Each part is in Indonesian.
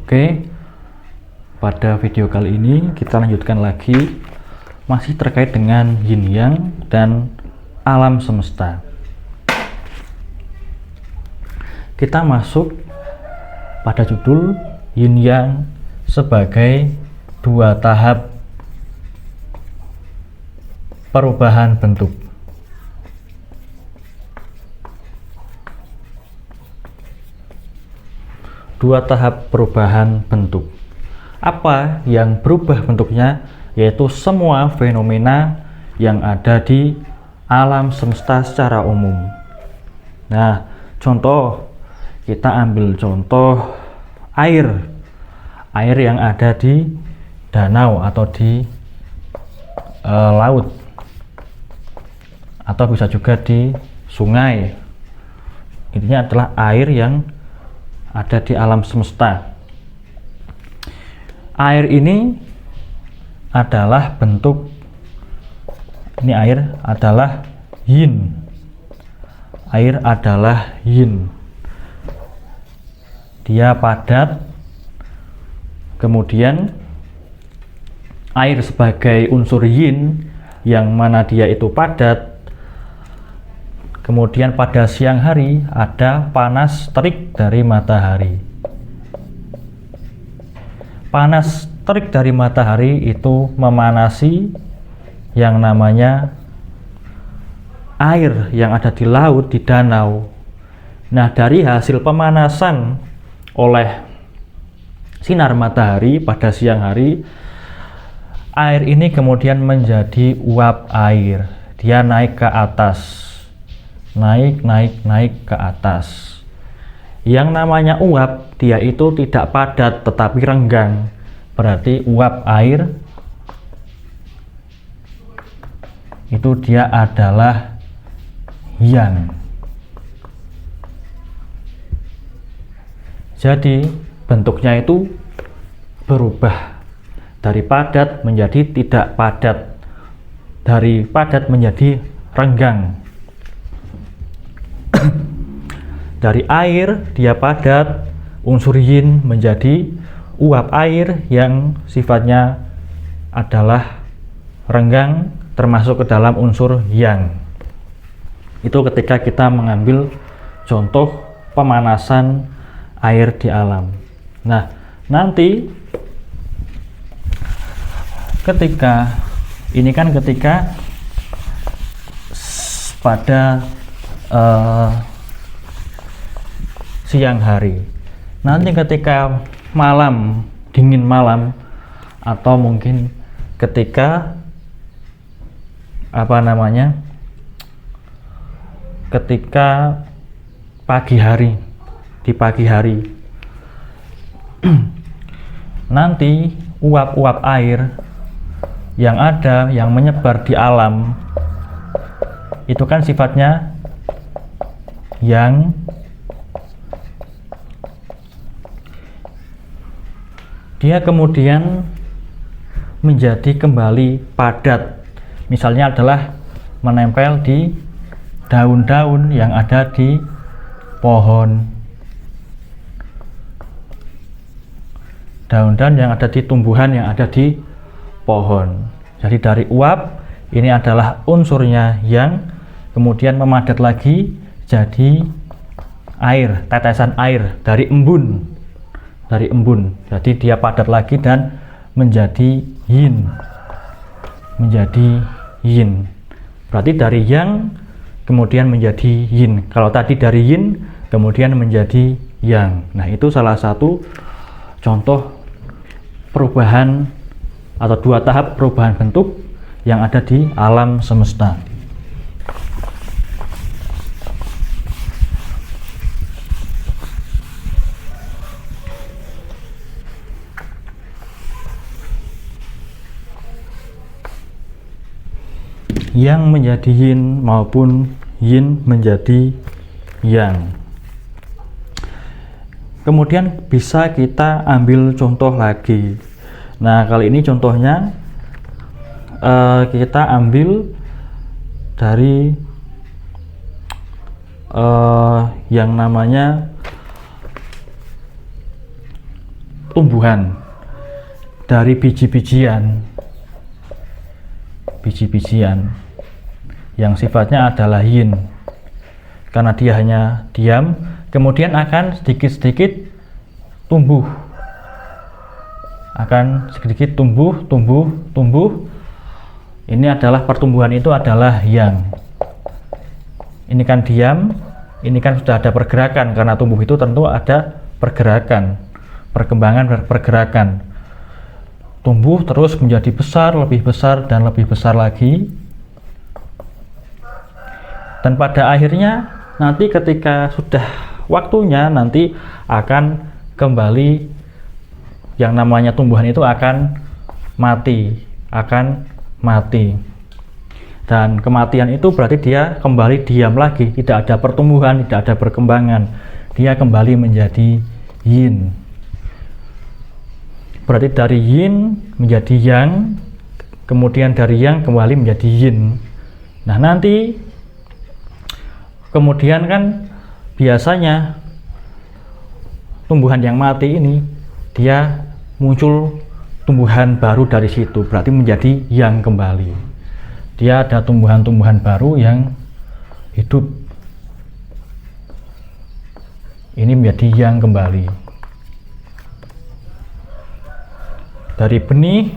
Oke, pada video kali ini kita lanjutkan lagi, masih terkait dengan yin yang dan alam semesta. Kita masuk pada judul yin yang sebagai dua tahap perubahan bentuk. Dua tahap perubahan bentuk. Apa yang berubah bentuknya? Yaitu semua fenomena yang ada di alam semesta secara umum. Nah, contoh, kita ambil contoh air yang ada di danau atau di laut, atau bisa juga di sungai. Intinya adalah air yang ada di alam semesta. Air ini adalah bentuk, ini air adalah yin. Air adalah yin. Dia padat. Kemudian air sebagai unsur yin yang mana dia itu padat. Kemudian pada siang hari ada panas terik dari matahari. Panas terik dari matahari itu memanasi yang namanya air yang ada di laut, di danau. Nah, dari hasil pemanasan oleh sinar matahari pada siang hari, air ini kemudian menjadi uap air. Dia naik ke atas. Naik ke atas. Yang namanya uap, dia itu tidak padat tetapi renggang. Berarti uap air itu dia adalah yang. Jadi bentuknya itu berubah dari padat menjadi tidak padat, dari padat menjadi renggang. Dari air dia padat, unsur yin menjadi uap air yang sifatnya adalah renggang, termasuk ke dalam unsur yang. Itu ketika kita mengambil contoh pemanasan air di alam. Nah, nanti ketika ini kan ketika pada siang hari. Nanti ketika malam, dingin malam, atau mungkin ketika ketika pagi hari, di pagi hari nanti uap-uap air yang ada, yang menyebar di alam itu kan sifatnya yang. Dia kemudian menjadi kembali padat. Misalnya adalah menempel di daun-daun yang ada di pohon. Daun-daun yang ada di tumbuhan yang ada di pohon. Jadi dari uap, ini adalah unsurnya yang kemudian memadat lagi jadi air, tetesan air dari embun. Jadi dia padat lagi dan menjadi yin. Berarti dari yang kemudian menjadi yin. Kalau tadi dari yin kemudian menjadi yang. Nah, itu salah satu contoh perubahan atau dua tahap perubahan bentuk yang ada di alam semesta. Yang menjadi yin maupun yin menjadi yang. Kemudian bisa kita ambil contoh lagi. Nah, kali ini contohnya kita ambil dari yang namanya pertumbuhan dari biji-bijian yang sifatnya adalah yin, karena dia hanya diam, kemudian akan sedikit-sedikit tumbuh, tumbuh. Ini adalah pertumbuhan, itu adalah yang. Ini kan diam, ini kan sudah ada pergerakan, karena tumbuh itu tentu ada pergerakan, pergerakan. Tumbuh terus menjadi besar, lebih besar, dan lebih besar lagi. Dan pada akhirnya nanti ketika sudah waktunya, nanti akan kembali, yang namanya tumbuhan itu akan mati. Dan kematian itu berarti dia kembali diam lagi, tidak ada pertumbuhan, tidak ada perkembangan. Dia kembali menjadi yin. Berarti dari yin menjadi yang, kemudian dari yang kembali menjadi yin. Nah, nanti kemudian kan biasanya tumbuhan yang mati ini dia muncul tumbuhan baru dari situ, berarti menjadi yang kembali. Dia ada tumbuhan-tumbuhan baru yang hidup. Ini menjadi yang kembali. Dari benih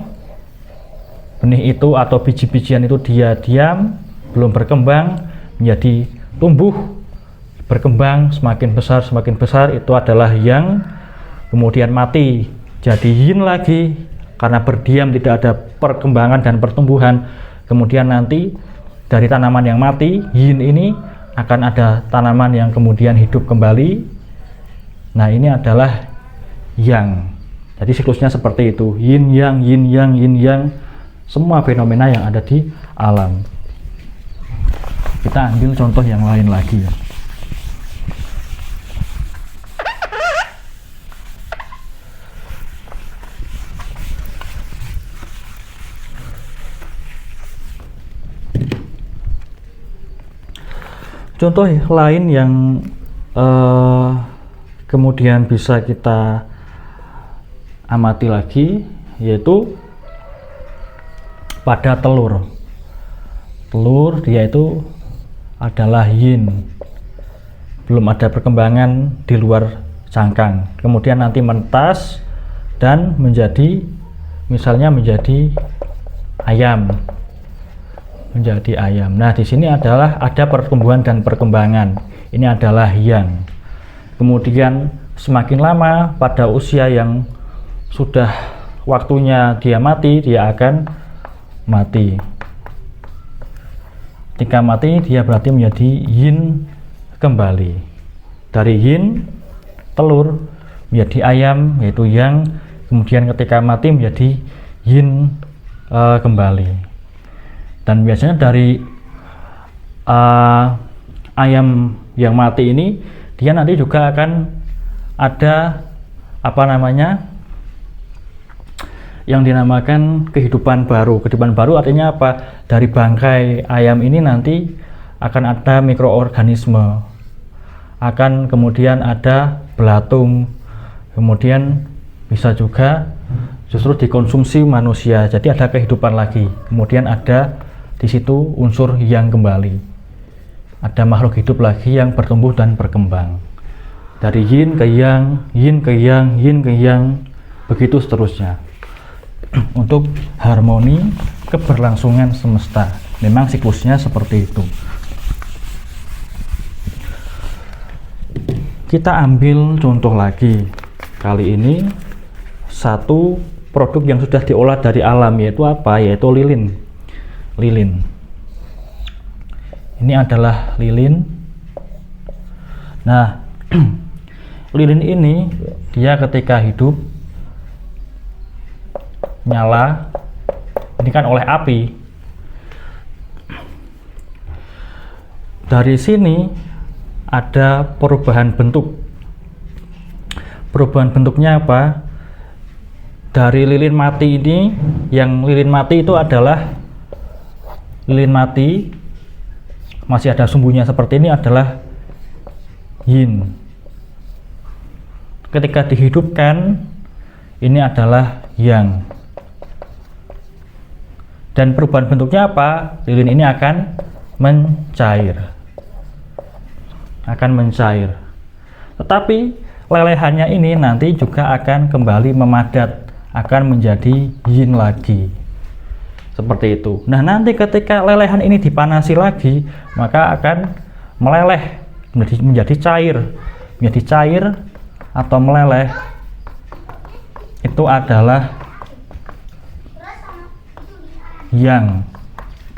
itu atau biji-bijian itu dia diam, belum berkembang, menjadi tumbuh, berkembang semakin besar, itu adalah yang. Kemudian mati jadi yin lagi, karena berdiam, tidak ada perkembangan dan pertumbuhan. Kemudian nanti dari tanaman yang mati, yin ini akan ada tanaman yang kemudian hidup kembali. Nah, ini adalah yang. Jadi siklusnya seperti itu, yin yang, semua fenomena yang ada di alam. Kita ambil contoh yang lain lagi ya. Contoh lain yang kemudian bisa kita amati lagi, yaitu pada telur. Telur dia itu adalah yin, belum ada perkembangan di luar cangkang, kemudian nanti menetas dan menjadi, misalnya menjadi ayam. Nah, di sini adalah ada pertumbuhan dan perkembangan. Ini adalah yang. Kemudian semakin lama, pada usia yang sudah waktunya dia mati, dia akan mati. Ketika mati, dia berarti menjadi yin kembali. Dari yin, telur, menjadi ayam, yaitu yang. Kemudian ketika mati menjadi yin kembali. Dan biasanya dari ayam yang mati ini, dia nanti juga akan ada yang dinamakan kehidupan baru. Kehidupan baru artinya apa? Dari bangkai ayam ini nanti akan ada mikroorganisme, akan kemudian ada belatung, kemudian bisa juga justru dikonsumsi manusia. Jadi ada kehidupan lagi. Kemudian ada di situ unsur yang kembali. Ada makhluk hidup lagi yang bertumbuh dan berkembang. Dari yin ke yang, yin ke yang, yin ke yang, begitu seterusnya. Untuk harmoni keberlangsungan semesta. Memang siklusnya seperti itu. Kita ambil contoh lagi. Kali ini satu produk yang sudah diolah dari alam, yaitu apa? Yaitu lilin. Ini adalah lilin. Nah, lilin ini dia ketika hidup nyala, ini kan oleh api. Dari sini ada perubahan bentuk. Perubahan bentuknya apa? Dari lilin mati ini, yang lilin mati itu adalah lilin mati, masih ada sumbunya seperti ini, adalah yin. Ketika dihidupkan, ini adalah yang. Dan perubahan bentuknya apa? Lilin ini akan mencair. Tetapi lelehannya ini nanti juga akan kembali memadat, akan menjadi yin lagi. Seperti itu. Nah, nanti ketika lelehan ini dipanasi lagi, maka akan meleleh menjadi cair atau meleleh. Itu adalah yang.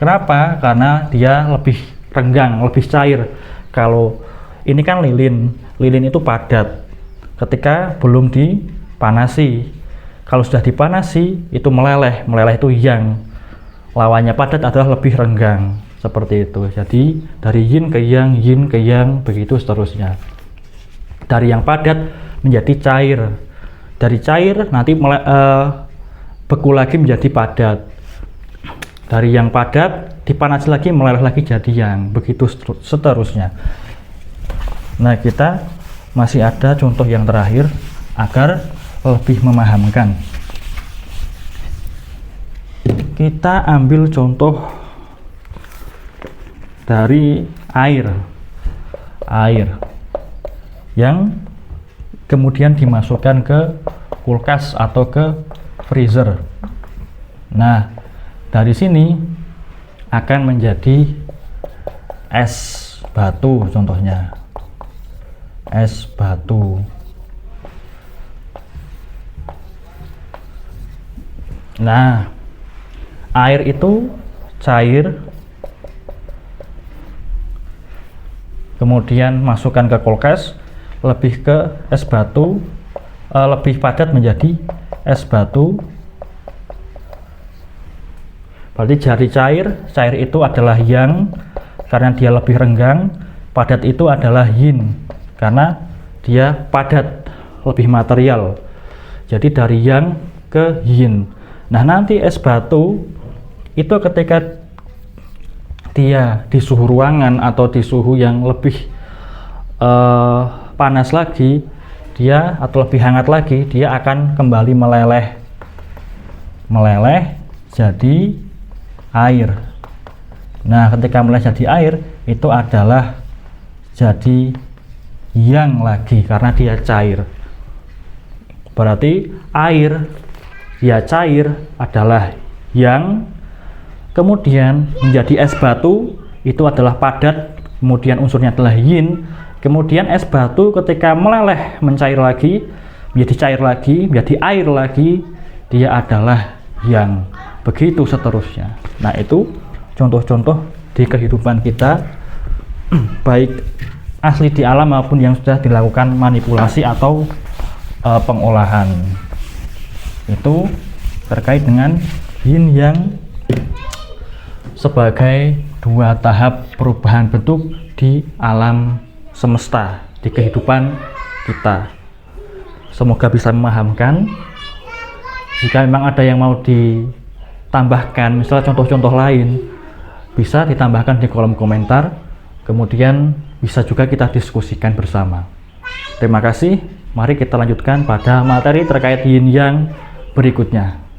Kenapa? Karena dia lebih renggang, lebih cair. Kalau ini kan lilin itu padat ketika belum dipanasi. Kalau sudah dipanasi itu meleleh itu yang. Lawannya padat adalah lebih renggang, seperti itu. Jadi dari yin ke yang, begitu seterusnya. Dari yang padat menjadi cair, dari cair nanti beku lagi menjadi padat, dari yang padat dipanasi lagi, meleleh lagi jadi yang, begitu seterusnya. Nah, kita masih ada contoh yang terakhir agar lebih memahamkan. Kita ambil contoh dari air yang kemudian dimasukkan ke kulkas atau ke freezer. Nah, dari sini akan menjadi es batu, contohnya es batu. Nah, air itu cair, kemudian masukkan ke kulkas, lebih ke es batu, lebih padat menjadi es batu. Berarti dari cair itu adalah yang karena dia lebih renggang, padat itu adalah yin karena dia padat, lebih material. Jadi dari yang ke yin. Nah, nanti es batu itu ketika dia di suhu ruangan atau di suhu yang lebih panas lagi, dia atau lebih hangat lagi, dia akan kembali meleleh jadi air. Nah, ketika meleleh jadi air itu adalah jadi yang lagi karena dia cair. Berarti air dia cair adalah yang, kemudian menjadi es batu itu adalah padat, kemudian unsurnya adalah yin, kemudian es batu ketika meleleh mencair lagi, menjadi cair lagi, menjadi air lagi, dia adalah yang, begitu seterusnya. Nah, itu contoh-contoh di kehidupan kita baik asli di alam maupun yang sudah dilakukan manipulasi atau pengolahan. Itu terkait dengan yin yang sebagai dua tahap perubahan bentuk di alam semesta, di kehidupan kita. Semoga bisa memahamkan. Jika memang ada yang mau ditambahkan, misalnya contoh-contoh lain, bisa ditambahkan di kolom komentar, kemudian bisa juga kita diskusikan bersama. Terima kasih. Mari kita lanjutkan pada materi terkait yin yang berikutnya.